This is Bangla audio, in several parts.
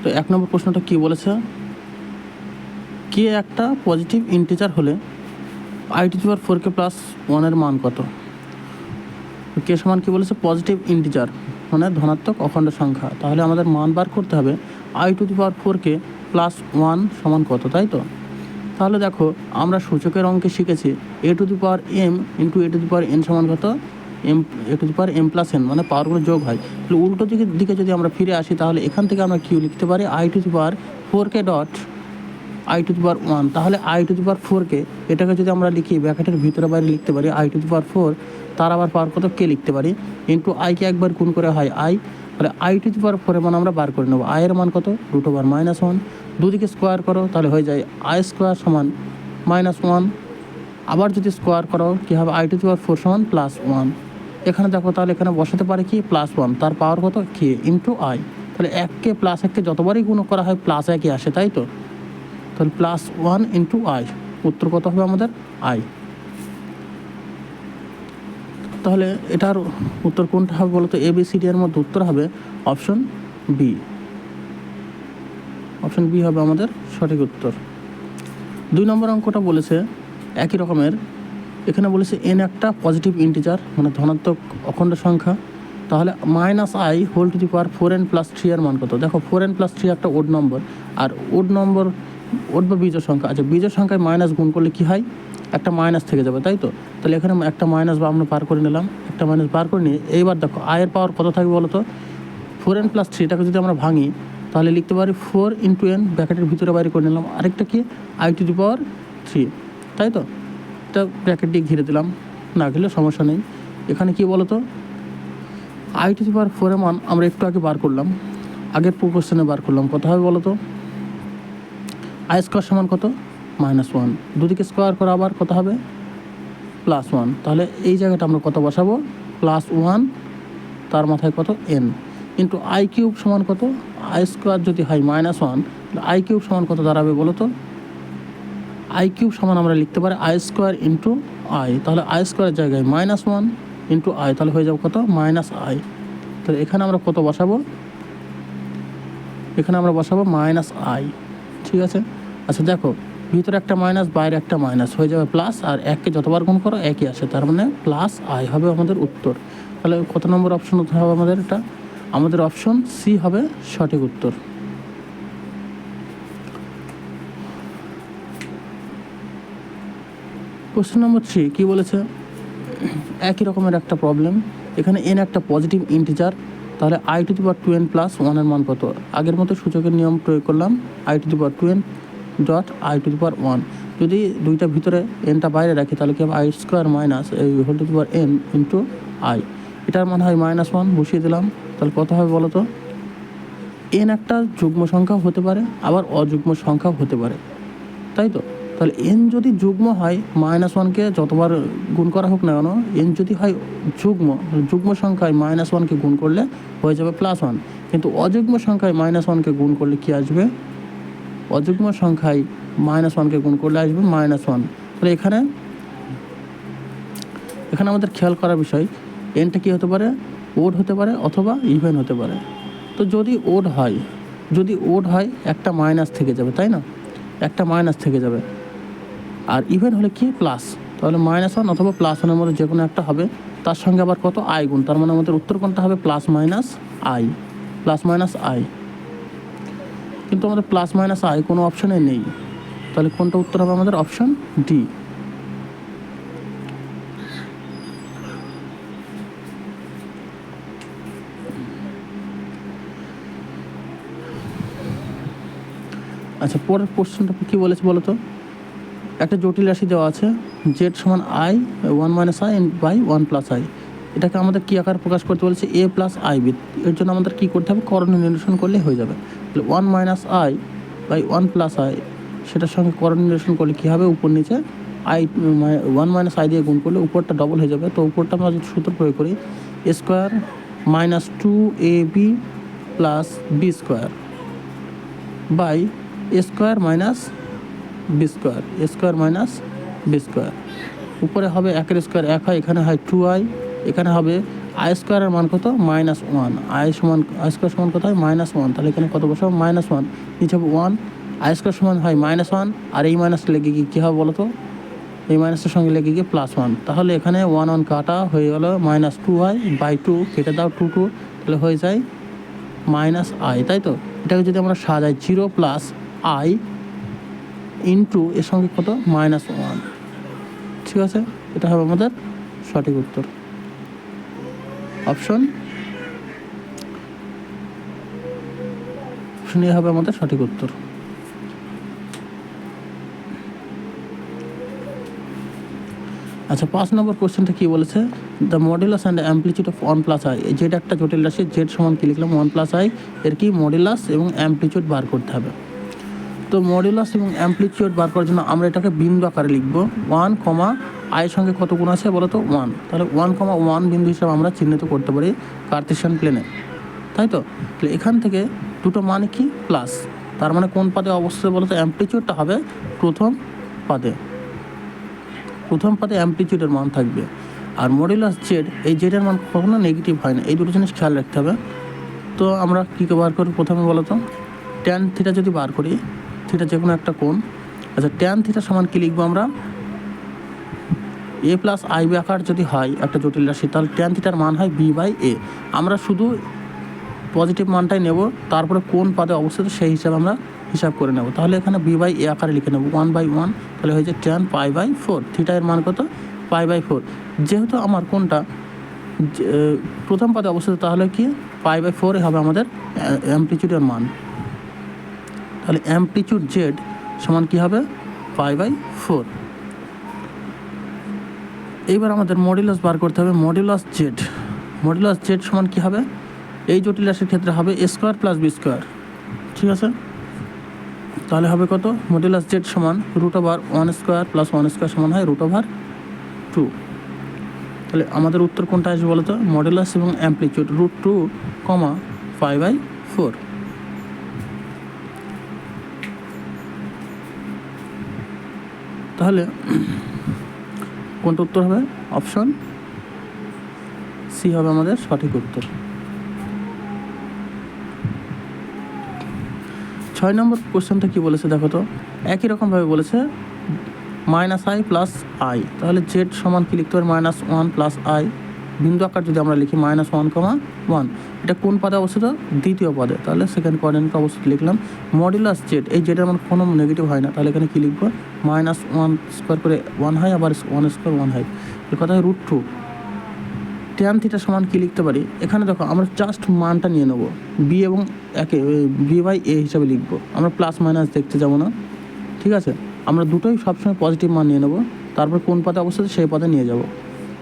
তো 1 নম্বর প্রশ্নটা কী বলেছে, কে একটা পজিটিভ ইন্টিজার হলে i⁴k প্লাস 1 এর মান কত? কে সমান কী বলেছে, পজিটিভ ইন্টিজার মানে ধনাত্মক অখণ্ড সংখ্যা। তাহলে আমাদের মান বার করতে হবে i⁴k প্লাস 1 সমান কত, তাই তো? তাহলে দেখো, আমরা সূচকের অঙ্কে শিখেছি a⁴m ইন্টু a⁴n সমান কত, a⁴m প্লাস n, মানে পাওয়ারগুলো যোগ হয়। তাহলে উল্টো দিকে যদি আমরা ফিরে আসি, তাহলে এখান থেকে আমরা কিউ লিখতে পারি i⁴k ডট i⁴1। তাহলে i⁴k এটাকে যদি আমরা লিখি ব্র্যাকেটের ভিতরে বাইরে লিখতে পারি i⁴, তার আবার পাওয়ার কত কে লিখতে পারি, ইন্টু আইকে একবার গুণ করে হয় i। তাহলে i⁴ এর মান আমরা বার করে নেবো। i এর মান কত, √1, দুদিকে স্কোয়ার করো তাহলে হয়ে যায় i² সমান -1। আবার যদি স্কোয়ার করো কী হবে, i⁴ সমান +1। এখানে দেখো, তাহলে এখানে বসাতে পারে কি +1, তার পাওয়ার কত কে ইন্টু i। তাহলে 1কে +1কে যতবারই গুণ করা হয় +1ই আসে, তাই তো? তাহলে +1 ইন্টু i, উত্তর কত হবে আমাদের i। তাহলে এটার উত্তর কোনটা হবে বলো তো, ABCD এর মধ্যে উত্তর হবে অপশন বি। অপশন বি হবে আমাদের সঠিক উত্তর। 2 নম্বর অঙ্কটা বলেছে একই রকমের, এখানে বলেছে n একটা পজিটিভ ইন্টিজার মানে ধনাত্মক অখণ্ড সংখ্যা। তাহলে -i⁴n প্লাস 3 এর মান কত? দেখো, 4n প্লাস 3 একটা ওড নম্বর, আর ওড বা বীজোড় সংখ্যা। আচ্ছা, বীজোড় সংখ্যায় মাইনাস গুণ করলে কি হয়, একটা মাইনাস থেকে যাবে, তাই তো? তাহলে এখানে একটা মাইনাস বা আমরা পার করে নিলাম, একটা মাইনাস বার করে নিয়ে এইবার দেখো আয়ের পাওয়ার কত থাকবে বলো তো, 4n প্লাস 3 এটাকে যদি আমরা ভাঙি তাহলে লিখতে পারি 4 ইন্টু n, ব্র্যাকেটের ভিতরে বাইরে করে নিলাম, আরেকটা কি i⁴, তাই তো? এটা ব্র্যাকেট দিয়ে ঘিরে দিলাম, না ঘিরলে সমস্যা নেই। এখানে কি বলো তো, i⁴ এর মান আমরা একটু আগে বার করলাম, আগের কোশ্চেনে বার করলাম, কত হবে বলো তো, i² সমান কত, -1, দুদিকে স্কোয়ার করা আবার কত হবে +1। তাহলে এই জায়গাটা আমরা কত বসাবো, +1, তার মাথায় কত n, ইন্টু i³ সমান কত, i² যদি হয় -1, তাহলে i³ সমান কত দাঁড়াবে বলো তো, i³ সমান আমরা লিখতে পারি i² ইন্টু i। তাহলে i² এর জায়গায় -1 ইন্টু i, তাহলে হয়ে যাবে কত, -i। তাহলে এখানে আমরা কত বসাবো, এখানে আমরা বসাবো -i, ঠিক আছে? আচ্ছা দেখো, ভিতরে একটা মাইনাস বাইরে একটা মাইনাস হয়ে যাবে প্লাস, আর 1কে যতবার গুণ করো একই আসে, তার মানে +i হবে আমাদের উত্তর। তাহলে কত নম্বর অপশন হবে আমাদের, এটা আমাদের অপশন সি হবে সঠিক উত্তর। কোশ্চেন নম্বর 3 কী বলেছে, একই রকমের একটা প্রবলেম, এখানে n একটা পজিটিভ ইন্টিজার, তাহলে i⁴n প্লাস 1 এর মান কত? আগের মতো সূচকের নিয়ম প্রয়োগ করলাম, i⁴n ডট i⁴1। যদি দুইটা ভিতরে nটা বাইরে রাখি তাহলে কি হবে, i² minus n into i, এটার মান হয় -1, বসিয়ে দিলাম। তাহলে কত হবে বলো তো, n একটা যুগ্ম সংখ্যাও হতে পারে আবার অযুগ্ম সংখ্যাও হতে পারে, তাই তো? তাহলে n যদি যুগ্ম হয়, -1কে যতবার গুণ করা হোক না কেন, n যদি হয় যুগ্ম সংখ্যায় -1কে গুণ করলে হয়ে যাবে +1, কিন্তু অযুগ্ম সংখ্যায় -1কে গুণ করলে কি আসবে, অযুগ্ম সংখ্যায় -1কে গুণ করলে আসবে -1। তাহলে এখানে আমাদের খেয়াল করার বিষয়, nটা কী হতে পারে, ওড হতে পারে অথবা ইভেন হতে পারে। তো যদি ওড হয় একটা মাইনাস থেকে যাবে, তাই না, একটা মাইনাস থেকে যাবে। আর ইভেন হলে কি প্লাস, তাহলে -1 অথবা +1 এর মধ্যে যে কোনো একটা হবে, তার সঙ্গে আবার কত i গুণ, তার মানে আমাদের উত্তর কোনটা হবে +i। কিন্তু আমাদের +-i কোনো অপশানে নেই, তাহলে কোনটা উত্তর হবে আমাদের অপশন ডি। আচ্ছা, পরের কোশ্চেনটা কী বলেছে বলো তো, একটা জটিল রাশি দেওয়া আছে z সমান i 1 - i বাই 1 + i, এটাকে আমাদের কী আকার প্রকাশ করতে বলেছে, a + ib। এর জন্য আমাদের কী করতে হবে, করণীয় নিরসন করলে হয়ে যাবে। তাহলে 1 - i বাই 1 + i, সেটার সঙ্গে করণীয় নিরসন করলে কী হবে, উপর নিচে 1 - i দিয়ে গুণ করলে উপরটা ডবল হয়ে যাবে। তো উপরটা আমরা যদি সূত্র প্রয়োগ করি, a² - 2ab + b² by a² - b², উপরে হবে 1 এর স্কোয়ার 1 হয়, এখানে হয় 2i, এখানে হবে আই স্কোয়ারের মান কত -1, আই স্কোয়ার সমান কত হয় -1, তাহলে এখানে কত বসাবো -1, নিচে হবে 1, আই স্কোয়ার সমান হয় -1, আর এই মাইনাসটা লেগে গিয়ে কী হবে বলো তো, এই মাইনাসটার সঙ্গে লেগে গিয়ে +1, তাহলে এখানে 1 কাটা হয়ে গেল -2 হয়, বাই 2 কেটে দাও 2 তাহলে হয়ে যায় -i, তাই তো। এটাকে যদি আমরা সাজাই 0 + i ইন্টু এর সঙ্গে কত -1, ঠিক আছে, এটা হবে আমাদের সঠিক উত্তর। অপশন এ হবে আমাদের সঠিক উত্তর। আচ্ছা, 5 নম্বর কোশ্চেনটা কী বলেছে, the modulus and amplitude of 1 + i, যেটা একটা জটিল রাশি জেড সমান কী লিখলাম 1 + i, এর কি মডুলাস এবং অ্যাম্পলিটিউড বার করতে হবে। তো মডুলাস এবং অ্যাম্পলিটিউড বার করার জন্য আমরা এটাকে বিন্দু আকারে লিখব, 1, i এর সঙ্গে কত গুণ আছে বলো তো 1, তাহলে 1, 1 বিন্দু হিসাবে আমরা চিহ্নিত করতে পারি কার্টেসিয়ান প্লেনে, তাই তো। তাহলে এখান থেকে দুটো মানে কি প্লাস, তার মানে কোন পাদে অবস্থিত বলো তো, অ্যাম্পলিটিউডটা হবে প্রথম পাদে অ্যাম্পলিটিউডের মান থাকবে। আর মডুলাস জেড, এই জেডের মান কখনো নেগেটিভ হয় না, এই দুটো জিনিস খেয়াল রাখতে হবে। তো আমরা কী বার করি প্রথমে বলো তো, ট্যান থিটা যদি বার করি, থিটা যে কোনো একটা কোণ, আচ্ছা ট্যান থিটা সমান কী লিখবো আমরা, a + i আকার যদি হয় একটা জটিল রাশি, তাহলে ট্যান থিটার মান হয় b/a। আমরা শুধু পজিটিভ মানটাই নেব, তারপরে কোন পাদে অবস্থিত সেই হিসাবে আমরা হিসাব করে নেব। তাহলে এখানে b/a আকারে লিখে নেব 1/1, তাহলে হয়েছে ট্যান π/4, থিটা এর মান কত π/4। যেহেতু আমার কোনটা প্রথম পাদে অবস্থিত, তাহলে কি π/4 হবে আমাদের অ্যাম্পলিটিউডের মান। তাহলে অ্যাম্পলিটিউড জেড সমান কী হবে π/4। এইবার আমাদের মডুলাস বার করতে হবে, মডুলাস জেড সমান কী হবে, এই জটিল রাশির ক্ষেত্রে হবে a² + b², ঠিক আছে। তাহলে হবে কত, মডুলাস জেড সমান √1² + 1² সমান হয় √2। তাহলে আমাদের উত্তর কোনটা আসবে বলো তো, মডুলাস এবং অ্যাম্পলিটিউড √2, π/4। তাহলে কোনটা উত্তর হবে, অপশন সি হবে আমাদের সঠিক উত্তর। 6 নম্বর কোশ্চেনটা কী বলেছে দেখো তো, একই রকমভাবে বলেছে -i + i, তাহলে জেড সমান কী লিখতে পারি -1 + i, বিন্দু আকার যদি আমরা লিখি -1, 1, এটা কোন পাদে অবস্থিত, দ্বিতীয় পদে, তাহলে সেকেন্ড কোঅর্ডিনেটে অবস্থিত লিখলাম। মডুলাস জেড, এই জেডের মান কোনো নেগেটিভ হয় না, তাহলে এখানে কী লিখবো -1² করে 1 হয়, আবার 1² 1 হয়, এর কথা হয় √2। ট্যান থিটা সমান কী লিখতে পারি, এখানে দেখো আমরা জাস্ট মানটা নিয়ে নেবো, বি এবং একে b/a হিসাবে লিখবো, আমরা প্লাস মাইনাস দেখতে যাবো না, ঠিক আছে। আমরা দুটোই সবসময় পজিটিভ মান নিয়ে নেবো, তারপর কোন পদে অবস্থিত সেই পদে নিয়ে যাব।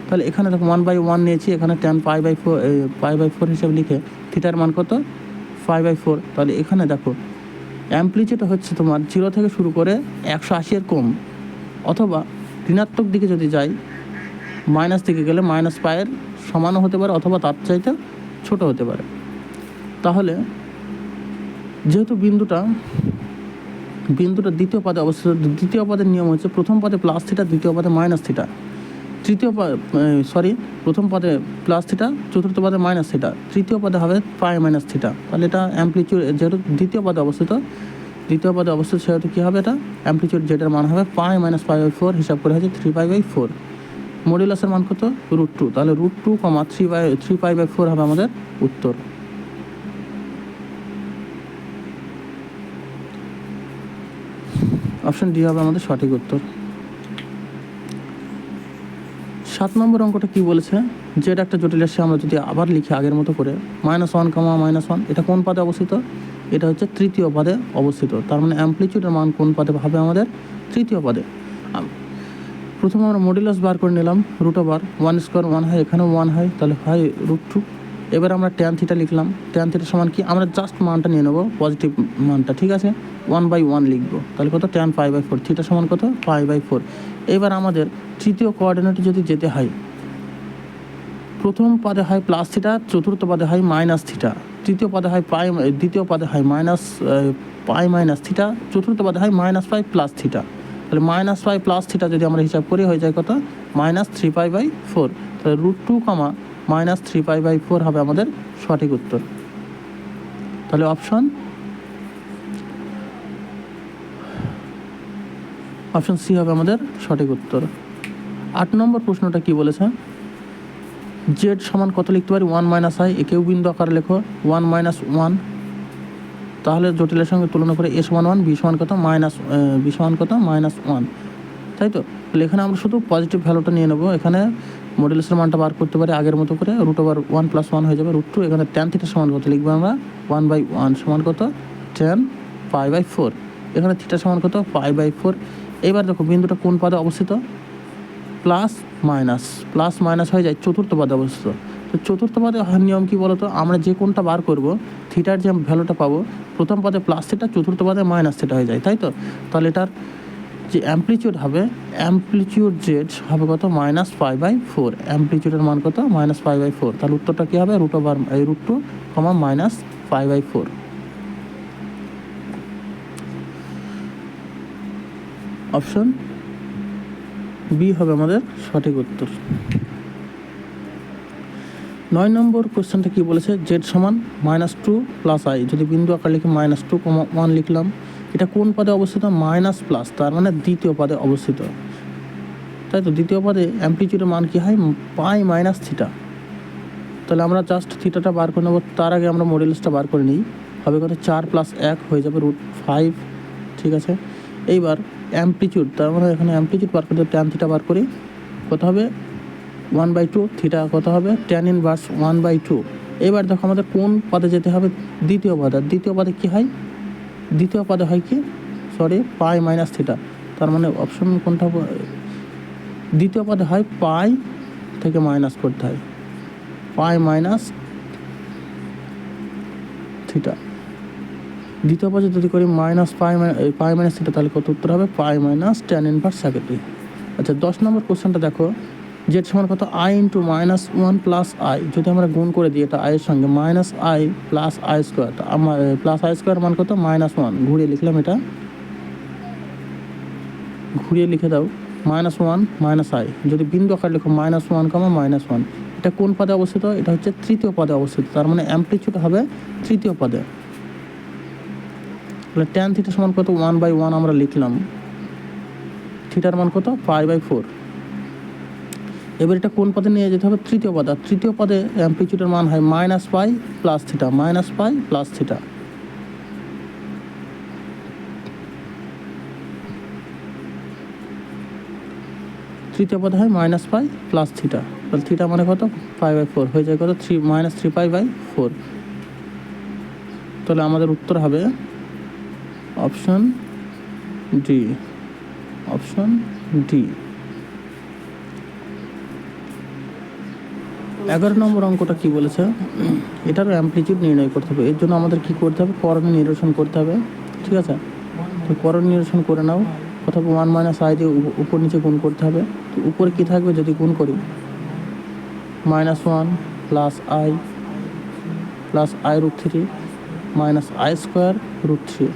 তাহলে এখানে দেখো 1/1 নিয়েছি, এখানে ট্যান π/4 হিসাবে লিখে থিটার মান কত π/4। তাহলে এখানে দেখো অ্যাম্পলিটিউড হচ্ছে তোমার 0 থেকে শুরু করে 180 কম, অথবা ঋণাত্মক দিকে যদি যাই, মাইনাস দিকে গেলে -π সমানও হতে পারে, অথবা তার চাইতে ছোট হতে পারে। তাহলে যেহেতু বিন্দুটা দ্বিতীয় পদে অবস্থিত, দ্বিতীয় পদের নিয়ম হচ্ছে প্রথম পদে +θ, দ্বিতীয় পদে -θ, প্রথম পদে +θ, চতুর্থ পদে -θ, তৃতীয় পদে হবে π-θ। তাহলে এটা অ্যাম্পলিটিউড, যেহেতু দ্বিতীয় পদে অবস্থিত সেহেতু কী হবে, এটা অ্যাম্পলিটিউড জেডের মান হবে π-π/4, হিসাব করে হচ্ছে 3π/4। মডুলাসের মান কত √2, তাহলে √2, 3π/4 হবে আমাদের উত্তর। অপশন ডি হবে আমাদের সঠিক উত্তর। 7 নম্বর অঙ্কটা কী বলেছে, যেটা একটা জটিল রাশি আমরা যদি আবার লিখি আগের মতো করে, -1, -1, এটা কোন পদে অবস্থিত, এটা হচ্ছে তৃতীয় পদে অবস্থিত, তার মানে অ্যাম্পলিটিউডের মান কোন পদে হবে আমাদের তৃতীয় পদে। প্রথমে আমরা মডুলাস বার করে নিলাম, √1² 1 হয়, এখানেও 1 হয়, তাহলে হয় √2। এবার আমরা ট্যান থিটা লিখলাম, ট্যান থিটা সমান কি, আমরা জাস্ট মানটা নিয়ে নেবো পজিটিভ মানটা, ঠিক আছে, 1/1 লিখবো, তাহলে কত ট্যান π/4, থিটা সমান কত π/4। এবার আমাদের তৃতীয় কোঅর্ডিনেটে যদি যেতে হয়, প্রথম পদে হয় +θ, চতুর্থ পদে হয় -θ, তৃতীয় পদে হয় দ্বিতীয় পদে হয় π-θ, চতুর্থ পদে হয় -π + θ। তাহলে -π + θ যদি আমরা হিসাব করি হয়ে যায় কত -3π/4। তাহলে √2, -3π/4 হবে আমাদের সঠিক উত্তর। তাহলে অপশন সি হবে আমাদের সঠিক উত্তর। 8 নম্বর প্রশ্নটা কি বলেছে, জেড সমান কত লিখতে পারি? 1 - i, একেও বিন্দু আকারে লেখো 1 - 1, তাহলে জটিলের সঙ্গে তুলনা করে a সমান 1, b সমান কত? -1, তাই তো? তাহলে এখানে আমরা শুধু পজিটিভ ভ্যালুটা নিয়ে নেবো। এখানে মডুলাসের মানটা বার করতে পারি আগের মতো করে, √1 + 1 হয়ে যাবে √2। এখানে tan থিটা সমান কত লিখবো আমরা? 1/1 সমান কত? tan π/4। এখানে থিটা সমান কত? π/4। এবার দেখো বিন্দুটা কোন পদে অবস্থিত? প্লাস মাইনাস হয়ে যায় চতুর্থ পদে অবস্থিত। তো চতুর্থ পদে নিয়ম কি বলতো, আমরা যে কোনটা বার করব থিটার যে ভ্যালুটা পাবো, প্রথম পদে প্লাস থিটা, চতুর্থ পদে মাইনাস থিটা হয়ে যায়, তাই তো? তাহলে এটার যে অ্যাম্পলিটিউড হবে, অ্যাম্পলিটিউড জেড হবে কত? -π/4। অ্যাম্পলিটিউডের মান কত? -π/4। তাহলে উত্তরটা কী হবে? √2, -π/4। অপশন বি হবে আমাদের সঠিক উত্তর। 9 নম্বর কোশ্চেনটা কি বলেছে, জেড সমান -2 + i, যদি বিন্দু আকার লিখে -2, 1 লিখলাম। এটা কোন পদে অবস্থিত? মাইনাস প্লাস, তার মানে দ্বিতীয় পদে অবস্থিত, তাই তো? দ্বিতীয় পদে অ্যাম্পলিটিউডের মান কি হয়? π-θ। তাহলে আমরা জাস্ট থিটাটা বার করে নেবো, তার আগে আমরা মডুলাসটা বার করে নিই। হবে কত? 4 + 1 হয়ে যাবে √5, ঠিক আছে? এইবার অ্যাম্পলিটিউড, তার মানে এখানে অ্যাম্পলিটিউড বার করতে tan থিটা বার করি, কত হবে? 1/2। থিটা কত হবে? tan inverse 1/2। এবার দেখো আমাদের কোন পদে যেতে হবে? দ্বিতীয় পদে। দ্বিতীয় পদে কী হয়? দ্বিতীয় পদে হয় কি? π-θ। তার মানে অপশন কোনটা? দ্বিতীয় পদে হয় পাই থেকে মাইনাস করতে হয়, π-θ। দ্বিতীয় পদে যদি করি π-θ, তাহলে কত উত্তর হবে? π-tan inverse secondary. আচ্ছা, 10 নম্বর কোশ্চেনটা দেখো, জেড সমান কত? i × -1 + i, যদি আমরা গুণ করে দিই এটা i এর সঙ্গে, -i + i², আমার +i² মান কত? -1। ঘুরিয়ে লিখলাম, এটা ঘুরিয়ে লিখে দাও, -1 - i, যদি বিন্দু আকার লিখো -1, -1। এটা কোন পদে অবস্থিত? এটা হচ্ছে তৃতীয় পদে অবস্থিত, তার মানে অ্যাম্পলিটিউড হবে তৃতীয় পদে। তাহলে tan থিটা সমান কত? 1/1 আমরা লিখলাম, থিটার মান কত? π/4। এবার এটা কোন পদে নিয়ে যেতে হবে? তৃতীয় পদে। আর তৃতীয় পদে অ্যাম্পলিটিউডের মান হয় -π + θ, -π + θ। তৃতীয় পদে হয় -π + θ। তাহলে থিটা মানে কত? π/4 হয়ে যায় কত? -3π/4। তাহলে আমাদের উত্তর হবে অপশন ডি। 11 নম্বর অঙ্কটা কি বলেছে, এটারও অ্যাম্পলিটিউড নির্ণয় করতে হবে। এর জন্য আমাদের কি করতে হবে? করণীয় নিরসন করতে হবে, ঠিক আছে? তো করণীয় নিরসন করে নাও। অথবা 1 - i দিয়ে উপর নিচে গুণ করতে হবে। তো উপরে কি থাকবে যদি গুণ করি? -1 + i + i√3 -i² √3।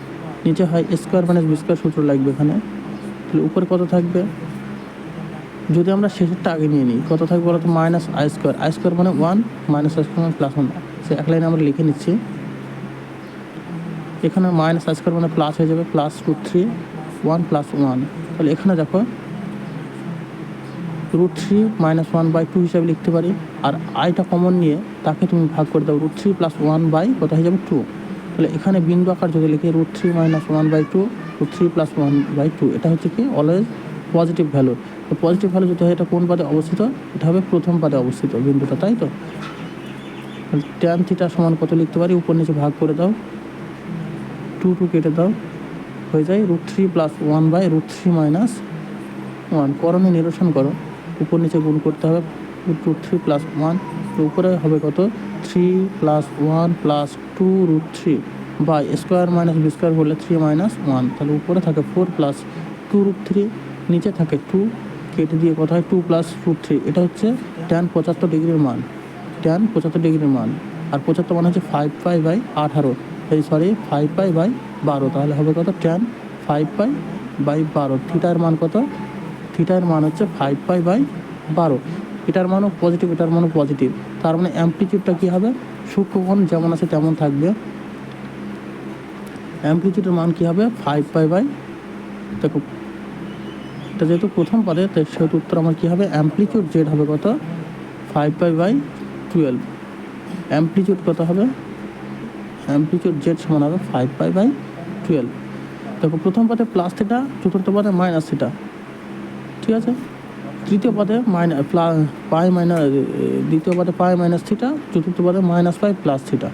নিচে হয় a² - b² সূত্র লাগবে এখানে। তাহলে উপরে কত থাকবে? যদি আমরা শেষেরটা আগে নিয়ে নিই, কত থাকবে বলো তো? -i²। i² মানে 1, -i² মানে +1। সে এক লাইনে আমরা লিখে নিচ্ছি। এখানে -i² মানে প্লাস হয়ে যাবে, +√3, 1 + 1। তাহলে এখানে দেখো √3 - 1/2 হিসাবে লিখতে পারি। আর আইটা কমন নিয়ে তাকে তুমি ভাগ করে দাও, √3 + 1 কত হয়ে যাবে? 2। তাহলে এখানে বিন্দু আকার যদি লিখি √3 - 1/2, √3 + 1/2, এটা হচ্ছে কি? Always positive value. তো পজিটিভ ভ্যালু যদি হয়, এটা কোন পদে অবস্থিত? এটা হবে প্রথম পদে অবস্থিত বিন্দুটা, তাই তো? tan থিটা সমান কত লিখতে পারি? উপর নিচে ভাগ করে দাও, 2 কেটে দাও, হয়ে যায় √3 + 1/√3 - 1। করণীয় নিরসন করো, উপর নিচে গুণ করতে হবে, √3 + 1। তো উপরে হবে কত? 3 + 1 + 2 √3 বা a² - b² বললে 3 - 1। তাহলে উপরে থাকে 4 + 2 √3, নিচে থাকে 2, কেটে দিয়ে কত হয়? 2 + √3। এটা হচ্ছে tan 75 ডিগ্রির মান, tan 75 ডিগ্রির মান। আর 75 মানে হচ্ছে 5π/18, 5π/12। তাহলে হবে কত? tan 5π/12। থিটার মান কত? থিটার মান হচ্ছে 5π/12। এটার মানও পজিটিভ, এটার মানও পজিটিভ। তার মানে অ্যামপ্লিচিউডটা কী হবে, সূক্ষ্মকোণ যেমন আছে তেমন থাকবে। অ্যামপ্লিচিউডের মান কী হবে 5π/, দেখো এটা যেহেতু প্রথম পদে তাই সেহেতু উত্তর আমার কী হবে, অ্যামপ্লিচিউড জেড হবে কত 5π/12। অ্যামপ্লিচিউড কত হবে, অ্যামপ্লিচিউড জেড সমান হবে 5π/12। দেখো প্রথম পদে প্লাস থিটা, চতুর্থ পদে মাইনাস থিটা, ঠিক আছে। তৃতীয় পদে দ্বিতীয় পদে পাই মাইনাস থিটা, চতুর্থ পদে -π প্লাস থিটা।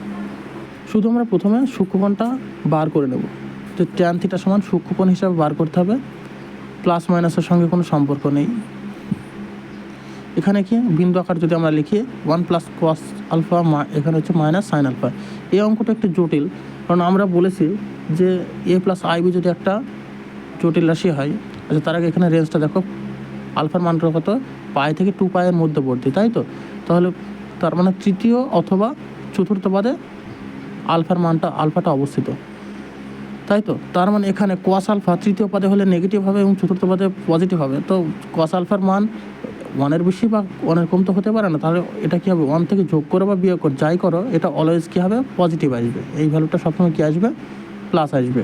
শুধু আমরা প্রথমে সূক্ষ্মকোণটা বার করে নেব। তো ট্যান থিটা সমান সূক্ষ্মকোণ হিসাবে বার করতে হবে, প্লাস মাইনাসের সঙ্গে কোনো সম্পর্ক নেই। এখানে কি বিন্দু আকার যদি আমরা লিখি 1 + cos আলফা, এখানে হচ্ছে -sin আলফা। এই অঙ্কটা একটু জটিল, কারণ আমরা বলেছি যে a + ib যদি একটা জটিল রাশি হয়, আচ্ছা তার আগে এখানে রেঞ্জটা দেখো, আলফার মানটা কত পাই থেকে 2π এর মধ্যবর্তী, তাই তো। তাহলে তার মানে তৃতীয় অথবা চতুর্থ পদে আলফাটা অবস্থিত, তাই তো। তার মানে এখানে cos আলফা তৃতীয় পদে হলে নেগেটিভ হবে এবং চতুর্থ পদে পজিটিভ হবে। তো cos আলফার মান 1-এর বেশি বা 1-এর কম তো হতে পারে না। তাহলে এটা কী হবে, 1 থেকে যোগ করো বা বিয়োগ করো যাই করো, এটা অলওয়েজ কী হবে, পজিটিভ আসবে। এই ভ্যালুটা সবসময় কী আসবে, প্লাস আসবে।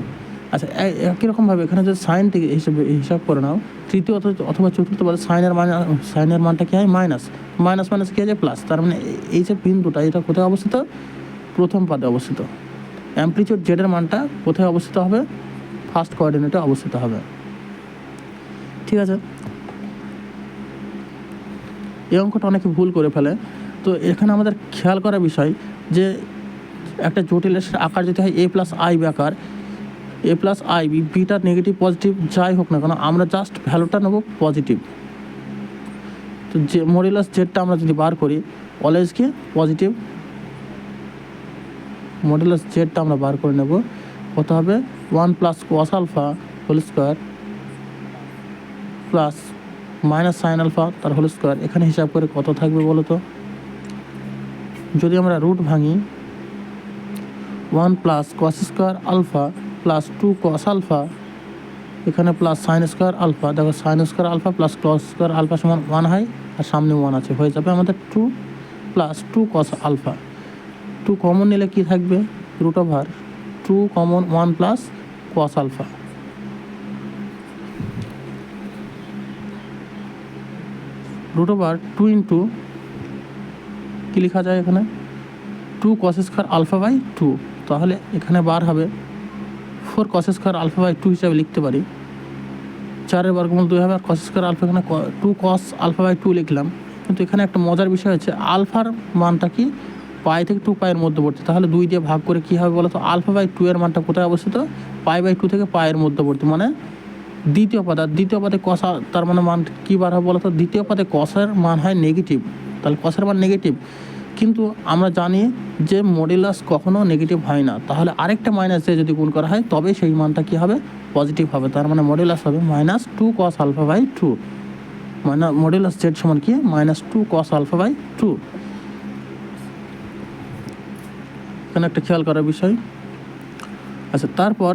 আচ্ছা একই রকমভাবে এখানে যদি সাইনটিকে হিসাব করে নাও, তৃতীয় অথবা চতুর্থ পদে সাইনের মানটা কী হয়, মাইনাস কী আছে, প্লাস। তার মানে এই যে বিন্দুটা এটা কোথায় অবস্থিত, প্রথম পদে অবস্থিত। অ্যামপ্লিচিউড জেডের মানটা কোথায় অবস্থিত হবে, ফার্স্ট কোঅর্ডিনেটে অবস্থিত হবে, ঠিক আছে। এই অঙ্কটা অনেকে ভুল করে ফেলে। তো এখানে আমাদের খেয়াল করার বিষয় যে একটা জটিল রাশির আকার যদি হয় a + ib আকার, a + ib, beta negative positive যাই হোক না কেন, আমরা জাস্ট ভ্যালুটা নেব পজিটিভ। তো যে মডুলাস জেডটা আমরা যদি বার করি, অলওয়েজ কি পজিটিভ, মডুলাস জেডটা আমরা বার করে নেব, কত হবে 1 + cos alpha whole square plus -sin alpha তার হোল স্কোয়ার। এখানে হিসাব করে কত থাকবে বলো তো, যদি আমরা রুট ভাঙি, 1 + cos square alpha plus 2 cos alpha, এখানে প্লাস sin স্কোয়ার আলফা, দেখো sin square alpha plus cos square alpha সমান 1 হয়, আর সামনে 1 আছে, হয়ে যাবে আমাদের 2 + 2 cos আলফা। 2 কমন নিলে কি থাকবে, √2 কমন 1 + cos আলফা, √2 ইন্টু কী লেখা যায় এখানে, 2 cos স্কোয়ার আলফা/2। তাহলে এখানে বার হবে 4 cos স্কোয়ার আলফা/2 হিসাবে লিখতে পারি। 4-এর বর্গমূল 2 হবে, আর cos স্কোয়ার আলফা এখানে 2 cos আলফা/2 লিখলাম। কিন্তু এখানে একটা মজার বিষয় হচ্ছে, আলফার মানটা কি পাই থেকে 2π এর মধ্যবর্তী। তাহলে 2 দিয়ে ভাগ করে কী হবে বলো তো, আলফা/2 এর মানটা কোথায় অবস্থিত, π/2 থেকে π এর মধ্যবর্তী, মানে দ্বিতীয় পদে cos, তার মানে মান কী বার হবে বলো তো, দ্বিতীয় পদে cos-এর মান হয় নেগেটিভ, তাহলে cos-এর মান নেগেটিভ। কিন্তু আমরা জানি যে মডুলাস কখনো নেগেটিভ হয় না, তাহলে আরেকটা মাইনাস দিয়ে যদি গুণ করা হয় তবে সেই মানটা কী হবে, পজিটিভ হবে। তার মানে মডুলাস হবে -2 cos আলফা/2, মানে মডুলাস জেড সমান কি -2 cos আলফা/2। এখানে একটা খেয়াল করার বিষয়। আচ্ছা তারপর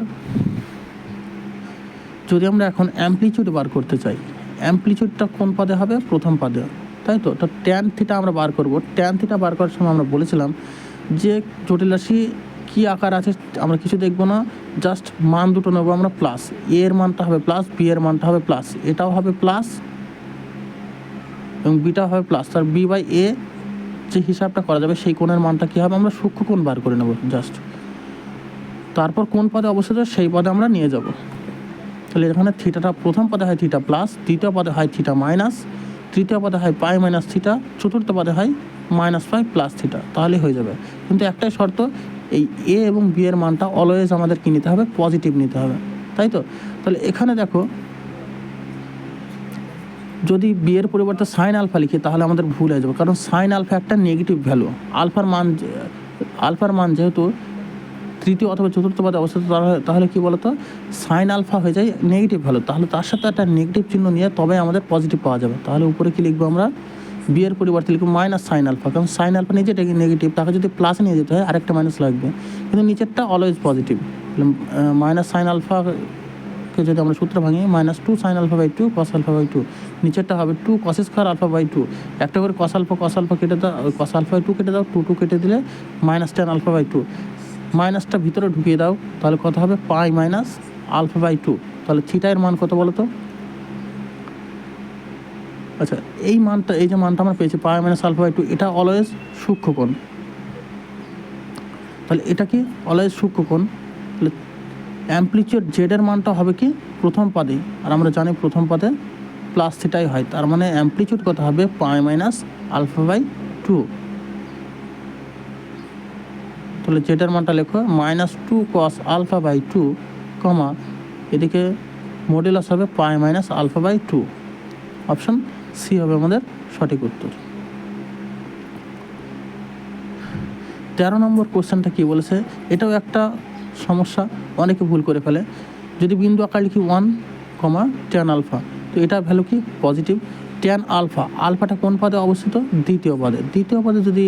যদি আমরা এখন অ্যামপ্লিচিউড বার করতে চাই, অ্যামপ্লিচিউডটা কোন পদে হবে, প্রথম পদে, তাই তো। তো ট্যান থিটা আমরা বার করব। ট্যান থিটা বার করার সময় আমরা বলেছিলাম যে জটিল রাশি কী আকার আছে আমরা কিছু দেখব না, জাস্ট মান দুটো নেবো আমরা, প্লাস এ এর মানটা হবে প্লাস, বি এর মানটা হবে প্লাস, এটাও হবে প্লাস এবং বিটা হবে প্লাস। তার b/a যে হিসাবটা করা যাবে সেই কোণের মানটা কী হবে, আমরা সূক্ষ্মকোণ বার করে নেব জাস্ট। তারপর কোন পদে অবস্থিত সেই পদে আমরা নিয়ে যাব। তাহলে এখানে থিটাটা প্রথম পদে হয় থিটা প্লাস, দ্বিতীয় পদে হয় থিটা মাইনাস, তৃতীয় পদে হয় π - থিটা, চতুর্থ পদে হয় -π প্লাস থিটা, তাহলে হয়ে যাবে। কিন্তু একটাই শর্ত, এই এ এবং বি এর মানটা অলওয়েজ আমাদের কী নিতে হবে, পজিটিভ নিতে হবে, তাই তো। তাহলে এখানে দেখো, যদি বি এর পরিবর্তে সাইন আলফা লিখি তাহলে আমাদের ভুল হয়ে যাবে, কারণ সাইন আলফা একটা নেগেটিভ ভ্যালু। আলফার মান যেহেতু তৃতীয় অথবা চতুর্থ পদে অবস্থিত, তাহলে কি বলতো, সাইন আলফা হয়ে যায় নেগেটিভ ভ্যালু। তাহলে তার সাথে একটা নেগেটিভ চিহ্ন নিয়ে তবে আমাদের পজিটিভ পাওয়া যাবে। তাহলে উপরে কি লিখবো আমরা, বি এর পরিবর্তে লিখবো -sin আলফা, কারণ সাইন আলফা নিজেটা নেগেটিভ, তাকে যদি প্লাসে নিয়ে যেতে হয় আরেকটা মাইনাস লাগবে, কিন্তু নিচেরটা অলওয়েজ পজিটিভ। -sin আলফাকে আলফাকে যদি আমরা সূত্র ভাঙি -2 sine alpha by 2 cos alpha by 2, নিচেরটা হবে 2 কস স্কোয়ার আলফা বাই 2, একটা করে কস আলফা কেটে দাও, কস আলফা বাই 2 কেটে দাও, 2 কেটে দিলে -10 আলফা বাই 2, মাইনাসটা ভিতরে ঢুকিয়ে দাও, তাহলে কত হবে পাই মাইনাস আলফা বাই 2। তাহলে থিটা এর মান কত বলো তো? আচ্ছা, এই মানটা, এই যে মানটা আমরা পেয়েছি পাই মাইনাস আলফা বাই 2, এটা অলওয়েজ সূক্ষ্মকোণ। তাহলে এটা কি অলওয়েজ সূক্ষ্মকোণ, তাহলে অ্যাম্প্লিটিউড জেডের মানটা হবে কি প্রথম পদে, আর আমরা জানি প্রথম পদে প্লাস থিটাই হয়, তার মানে অ্যাম্প্লিটিউড কত হবে পাই মাইনাস আলফা বাই 2। তাহলে জেডের মানটা লেখো -2 কস আলফা বাই 2, কমা এদিকে মডুলাস হবে pi minus alpha by 2। Option C হবে আমাদের সঠিক উত্তর। 13 নম্বর কোশ্চেনটা কী বলেছে, এটাও একটা সমস্যা, অনেকে ভুল করে ফেলে। যদি বিন্দু আকার লিখি 1, tan আলফা, তো এটা ভ্যালু কি পজিটিভ। tan আলফা, আলফাটা কোন পদে অবস্থিত? দ্বিতীয় পদে। দ্বিতীয় পদে যদি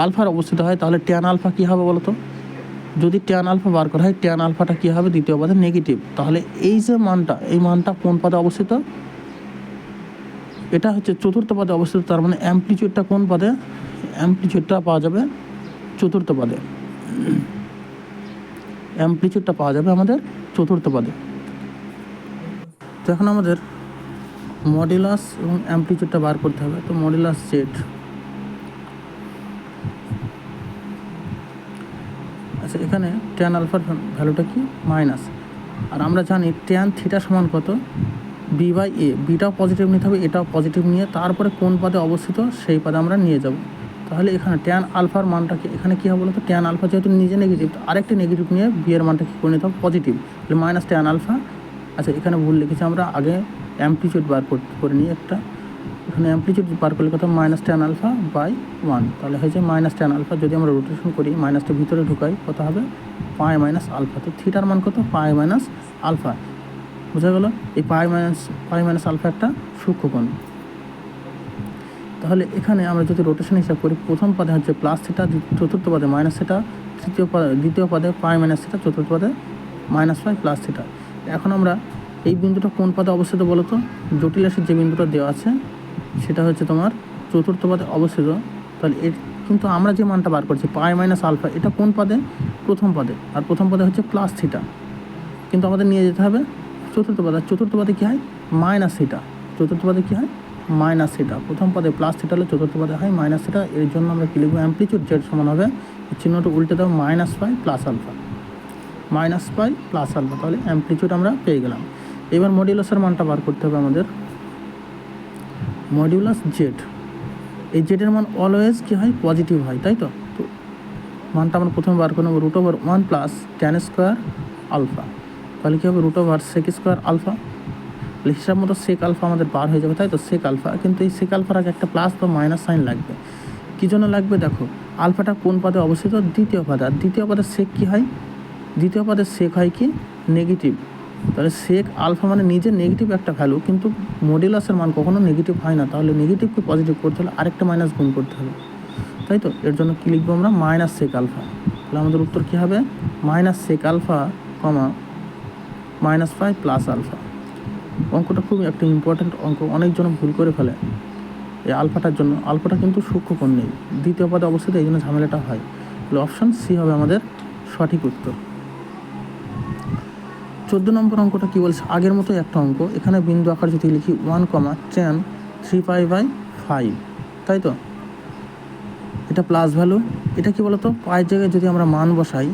আলফার অবস্থিত হয় তাহলে tan আলফা কী হবে বলো তো? যদি tan আলফা বার করা হয়, tan আলফাটা কী হবে? দ্বিতীয় পদে নেগেটিভ। তাহলে এই যে মানটা, এই মানটা কোন পদে অবস্থিত? এটা হচ্ছে চতুর্থ পদে অবস্থিত, তার মানে অ্যাম্প্লিটিউডটা কোন পদে? অ্যাম্প্লিটিউডটা পাওয়া যাবে চতুর্থ পদে, অ্যাম্প্লিটিউডটা পাওয়া যাবে আমাদের চতুর্থ পদে। তো এখন আমাদের মডুলাস এবং অ্যাম্প্লিটিউডটা বার করতে হবে। তো মডুলাস জেড, আচ্ছা এখানে tan আলফার ভ্যালুটা কি মাইনাস, আর আমরা জানি tan থিটা সমান কত? B by A. বিটাও পজিটিভ নিতে হবে, এটাও পজিটিভ নিয়ে তারপরে কোন পদে অবস্থিত সেই পদে আমরা নিয়ে যাব। তাহলে এখানে tan আলফার মানটাকে এখানে কী হবে বলতো? tan আলফা যেহেতু নিজে নেগেটিভ, আরেকটি নেগেটিভ নিয়ে বি এর মানটা কী করে নিতে হবে? পজিটিভ, তাহলে মাইনাস tan আলফা। আচ্ছা এখানে ভুল লিখেছি আমরা, আগে অ্যাম্প্লিটিউড বার করে নিই একটা, এখানে অ্যাম্প্লিটিউড বার করলে কত? -tan আলফা বাই 1, তাহলে হয়েছে -tan আলফা। যদি আমরা রোটেশন করি, মাইনাসটা ভিতরে ঢুকাই, কত হবে? Pi minus alpha. তো থিটার মান কত? পাই মাইনাস আলফা। বোঝা গেল? এই পাই মাইনাস আলফা একটা সূক্ষ্মকোণ। তাহলে এখানে আমরা যদি রোটেশন হিসাব করি, প্রথম পদে হচ্ছে প্লাস থিটা, চতুর্থ পদে মাইনাস থিটা, দ্বিতীয় পদে পাই মাইনাস থিটা, চতুর্থ পদে -পাই প্লাস থিটা। এখন আমরা এই বিন্দুটা কোন পদে অবস্থিত বলো তো? জটিল রাশির যে বিন্দুটা দেওয়া আছে সেটা হচ্ছে তোমার চতুর্থ পদে অবস্থিত। তাহলে কিন্তু আমরা যে মানটা বার করছি পাই মাইনাস আলফা, এটা কোন পদে? প্রথম পদে, আর প্রথম পদে হচ্ছে প্লাস থিটা, কিন্তু আমাদের নিয়ে যেতে হবে চতুর্থ পদে। চতুর্থ পদে কী হয়? Minus theta. চতুর্থ পদে কী হয়? Minus theta. প্রথম পদে প্লাস থিটা হলে চতুর্থ পদে হয় মাইনাস থিটা। এর জন্য আমরা কী লিখবো? অ্যাম্প্লিটিউড জেড সমান হবে, চিহ্নটা উল্টে দাও, -pi plus alpha, -pi plus alpha. তাহলে অ্যাম্প্লিটিউড আমরা পেয়ে গেলাম। এবার মডিউলাসের মানটা বার করতে হবে আমাদের। মডিউলাস জেড, এই জেডের মান অলওয়েজ কী হয়? পজিটিভ হয়, তাই তো? তো মানটা আমরা প্রথমে বার করে নেব √1 প্লাস tan স্কোয়ার আলফা। তাহলে কী হবে? √sec square alpha. হিসাব মতো সেক আলফা আমাদের বার হয়ে যাবে, তাই তো? সেক আলফা, কিন্তু এই সেক আলফার আগে একটা প্লাস বা মাইনাস সাইন লাগবে। কী জন্য লাগবে? দেখো আলফাটা কোন পদে অবস্থিত? দ্বিতীয় পদে, আর দ্বিতীয় পদে সেক কী হয়? দ্বিতীয় পদে সেক হয় কি? নেগেটিভ। তাহলে সেক আলফা মানে নিজে নেগেটিভ একটা ভ্যালু, কিন্তু মডুলাসের মান কখনো নেগেটিভ হয় না। তাহলে নেগেটিভকে পজিটিভ করতে হলে আরেকটা মাইনাস গুণ করতে হবে, তাই তো? এর জন্য কী লিখবো আমরা? -sec alpha. তাহলে আমাদের উত্তর কী হবে? -sec alpha, -pi plus alpha. অঙ্কটা খুব একটা ইম্পর্ট্যান্ট অঙ্ক, অনেকজন ভুল করে ফেলে এই আলফাটার জন্য। আলফাটা কিন্তু সূক্ষ্মকোণ নেই, দ্বিতীয় পদে অবস্থিত, এই জন্য ঝামেলাটা হয়। তাহলে অপশান সি হবে আমাদের সঠিক উত্তর। 14 নম্বর অঙ্কটা কী বলছে? আগের মতো একটা অঙ্ক, এখানে বিন্দু আকার যদি লিখি 1, tan 3π/5, তাই তো? এটা প্লাস ভ্যালু। এটা কি বলতো? পায়ের জায়গায় যদি আমরা মান বসাই,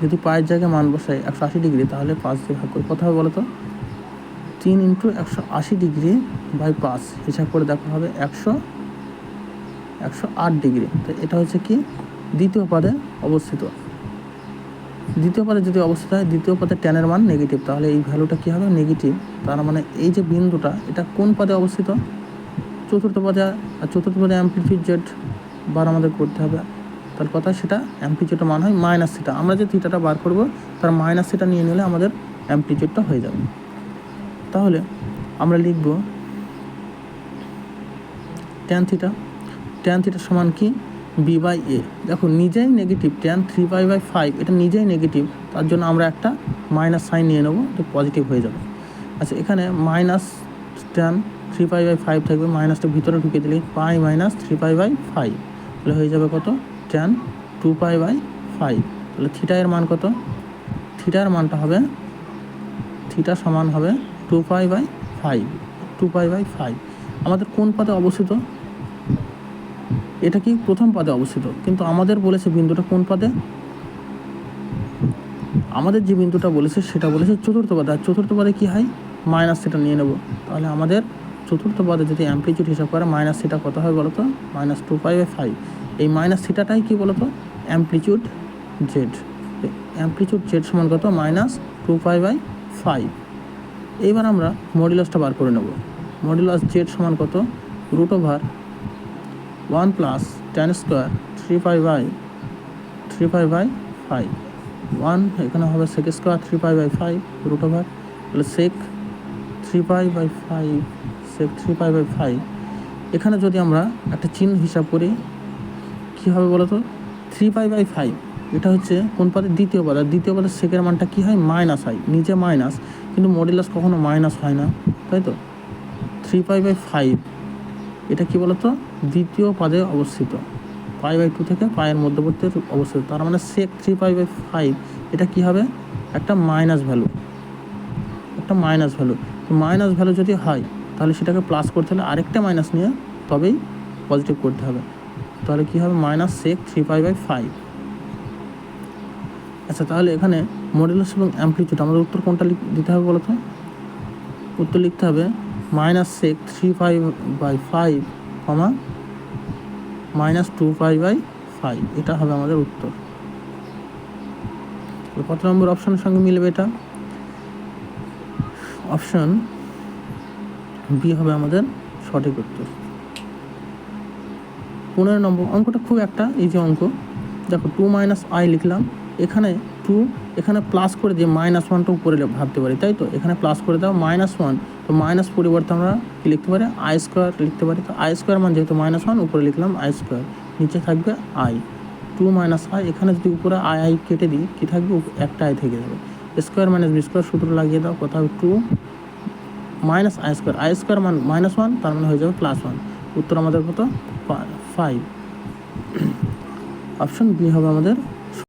যদি পায়ের জায়গায় মান বসাই 180 ডিগ্রি, তাহলে 5 দিয়ে ভাগ করে কত হবে বলো তো? 3 × 180 ডিগ্রি বাই 5, হিসাব করে দেখা হবে 108 ডিগ্রি। তো এটা হচ্ছে কি? দ্বিতীয় পদে অবস্থিত। দ্বিতীয় পদে যদি অবস্থিত হয়, দ্বিতীয় পদে ট্যানের মান নেগেটিভ, তাহলে এই ভ্যালুটা কী হবে? নেগেটিভ। তার মানে এই যে বিন্দুটা, এটা কোন পদে অবস্থিত? চতুর্থ পদে। আর চতুর্থ পদে অ্যাম্প্লিটিউড জেড বার আমাদের করতে হবে। তার কথা সেটা অ্যাম্প্লিটিউডের মান হয় -থিটা। আমরা যে থিটাটা বার করব তার -থিটা নিয়ে নিলে আমাদের অ্যাম্প্লিটিউডটা হয়ে যাবে। তাহলে আমরা লিখব tan থিটা। tan থিটা সমান কি? b/a। দেখো নিজেই নেগেটিভ, tan 3π/5 এটা নিজেই নেগেটিভ, তার জন্য আমরা একটা মাইনাস সাইন নিয়ে নেবো, তো পজিটিভ হয়ে যাবে। আচ্ছা, এখানে মাইনাস tan 3π/5 থাকবে, মাইনাসটা ভিতরে ঢুকে দিলে পাই মাইনাস 3π/5, তাহলে হয়ে যাবে কত tan 2π/5। তাহলে থিটা এর মান কত? থিটার মানটা হবে, থিটা সমান হবে 2π/5। 2π/5 আমাদের কোন পদে অবস্থিত? এটা কি প্রথম পদে অবস্থিত, কিন্তু আমাদের বলেছে বিন্দুটা কোন পদে? আমাদের যে বিন্দুটা বলেছে সেটা বলেছে চতুর্থ পদে। আর চতুর্থ পদে কী হয়? মাইনাস থিটা নিয়ে নেব। তাহলে আমাদের চতুর্থ পদে যদি অ্যামপ্লিচিউড হিসাব করে মাইনাস থিটা কত হয় বলো তো? মাইনাস 2π/5। এই মাইনাস থিটাটাই কী বলো তো? Amplitude Z. অ্যামপ্লিচিউড জেড সমান কত? মাইনাস 2π/5। এইবার আমরা মডুলাসটা বার করে নেব। মডুলাস জেড সমান কত? √1 + tan স্কোয়ার 3π/5। 1 এখানে হবে sec স্কোয়ার 3π/5 √, তাহলে sec 3π/5, sec 3π/5। এখানে যদি আমরা একটা চিহ্ন হিসাব করি কী হবে বলো তো? 3π/5 এটা হচ্ছে কোন পদে? দ্বিতীয় পদ। আর দ্বিতীয় পদের সেকের মানটা কী হয়? মাইনাস হয়, নিচে মাইনাস, কিন্তু মডুলাস কখনো মাইনাস হয় না, তাই তো? 3π/5 এটা কী বলো তো? দ্বিতীয় পদে অবস্থিত, π/2 থেকে পায়ের মধ্যবর্তী অবস্থিত। তার মানে sec 3π/5 এটা কী হবে? একটা মাইনাস ভ্যালু, একটা মাইনাস ভ্যালু। মাইনাস ভ্যালু যদি হয় তাহলে সেটাকে প্লাস করতে হলে আরেকটা মাইনাস নিয়ে তবেই পজিটিভ করতে হবে। তাহলে কী হবে? Minus sec 3π/5। আচ্ছা, তাহলে এখানে মডুলাস এবং অ্যামপ্লিচিউড আমাদের উত্তর কোনটা দিতে হবে বলো তো? উত্তর লিখতে হবে মাইনাস sec 3π/5, মাইনাস 2π/5। এটা হবে আমাদের উত্তর। কত নম্বর অপশনের সঙ্গে মিলবে এটা? অপশন বি হবে আমাদের সঠিক উত্তর। 15 নম্বর অঙ্কটা খুব একটা ইজি অঙ্ক। দেখো 2 - i লিখলাম, এখানে 2, এখানে প্লাস করে দিয়ে -1টা উপরে ভাবতে পারি, তাই তো? এখানে প্লাস করে দাও -1, তো মাইনাস পরিবর্তে আমরা কী লিখতে পারি? i² লিখতে পারি। তো i² মান যেহেতু -1, উপরে লিখলাম i², নিচে থাকবে i। 2 - i, এখানে যদি উপরে i কেটে দিই কী থাকবে? একটা i থেকে যাবে। স্কোয়ার - b² সূত্র লাগিয়ে দাও, কত হবে? 2 - i², মান -1, তার মানে হয়ে যাবে +1। উত্তর আমাদের কত? 5। অপশন বি হবে আমাদের